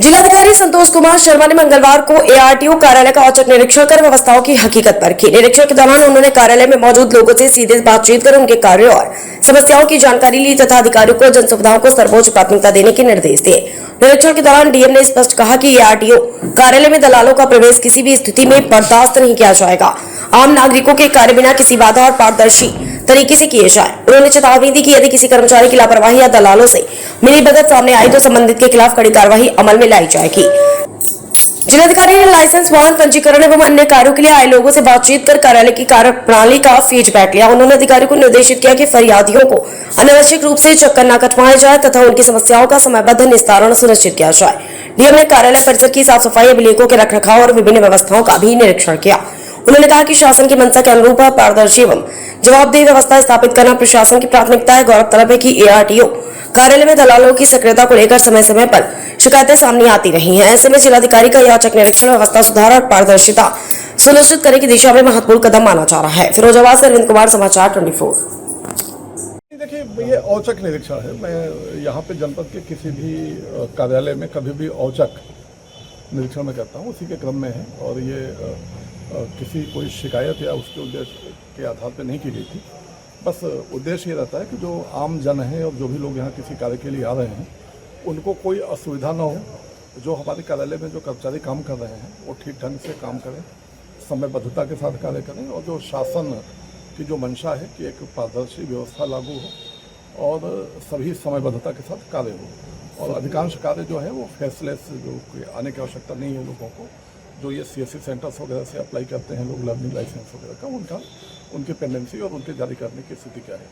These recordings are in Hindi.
जिलाधिकारी संतोष कुमार शर्मा ने मंगलवार को एआरटीओ कार्यालय का औचक निरीक्षण कर व्यवस्थाओं की हकीकत परखी। निरीक्षण के दौरान उन्होंने कार्यालय में मौजूद लोगों से सीधे बातचीत कर उनके कार्यों और समस्याओं की जानकारी ली तथा अधिकारियों को जन सुविधाओं को सर्वोच्च प्राथमिकता देने के निर्देश दिए। निरीक्षण के दौरान डीएम ने स्पष्ट कहा कि एआरटीओ कार्यालय में दलालों का प्रवेश किसी भी स्थिति में बर्दाश्त नहीं किया जाएगा। आम नागरिकों के कार्य बिना किसी बाधा और पारदर्शी तरीके से किए जाए। उन्होंने चेतावनी दी कि यदि किसी कर्मचारी की लापरवाही या दलालों से मिलीभगत सामने आई तो संबंधित के खिलाफ कड़ी कार्रवाई अमल में लाई जाएगी। जिलाधिकारी ने लाइसेंस, वाहन पंजीकरण एवं अन्य कार्यों के लिए आए लोगों से बातचीत कर कार्यालय की कार्य प्रणाली का फीडबैक लिया। उन्होंने अधिकारियों को निर्देशित किया कि फरियादियों को अनावश्यक रूप से चक्कर न कटवाया जाए तथा उनकी समस्याओं का समयबद्ध निस्तारण सुनिश्चित किया जाए। डीएम ने कार्यालय परिसर की साफ सफाई, अभिलेखों के रखरखाव और विभिन्न व्यवस्थाओं का भी निरीक्षण किया। उन्होंने कहा कि शासन की मंशा के अनुरूप पारदर्शी एवं जवाबदेही व्यवस्था स्थापित करना प्रशासन की प्राथमिकता है। गौरतलब है कि एआरटीओ कार्यालय में दलालों की सक्रियता को लेकर समय समय पर शिकायतें सामने आती रही हैं। ऐसे में जिलाधिकारी का यह औचक निरीक्षण व्यवस्था सुधार और पारदर्शिता सुनिश्चित करने की दिशा में महत्वपूर्ण कदम माना जा रहा है। फिरोजाबाद से अरविंद कुमार, समाचार 24। देखिए, ये औचक निरीक्षण है। मैं यहाँ पे जनपद के किसी भी कार्यालय में कभी भी औचक निरीक्षण में करता हूँ, उसी के क्रम में है। और ये किसी कोई शिकायत या उसके उद्देश्य के आधार पर नहीं की गई थी। बस उद्देश्य ये रहता है कि जो आम जन है और जो भी लोग यहाँ किसी कार्य के लिए आ रहे हैं उनको कोई असुविधा न हो। जो हमारे कार्यालय में जो कर्मचारी काम कर रहे हैं वो ठीक ढंग से काम करें, समयबद्धता के साथ कार्य करें और जो शासन की जो मंशा है कि एक पारदर्शी व्यवस्था लागू हो और सभी समयबद्धता के साथ कार्य हो। और अधिकांश कार्य जो है वो फेसलेस, जो आने की आवश्यकता नहीं है लोगों को। जो ये सीएससी सेंटर्स वगैरह से अप्लाई करते हैं लोग लर्निंग लाइसेंस वगैरह का, उनकी पेंडेंसी और उनके जारी करने की स्थिति क्या है,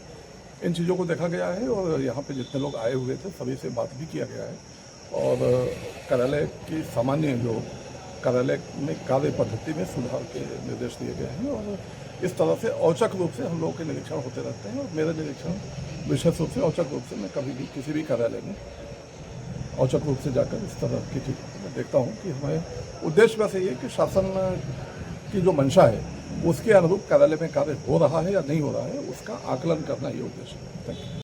इन चीज़ों को देखा गया है। और यहाँ पे जितने लोग आए हुए थे सभी से बात भी किया गया है और कार्यालय की सामान्य जो कार्यालय में कार्य पद्धति में सुधार के निर्देश दिए गए हैं। और इस तरह से औचक रूप से हम लोगों के निरीक्षण होते रहते हैं। और मेरा निरीक्षण विशेष रूप से औचक रूप से मैं कभी भी किसी भी कार्यालय में औचक रूप से जाकर इस तरह की चीज़ मैं देखता हूँ कि हमें उद्देश्य वैसे ये कि शासन की जो मंशा है उसके अनुरूप कार्यालय में कार्य हो रहा है या नहीं हो रहा है, उसका आकलन करना ये उद्देश्य है। Thank you.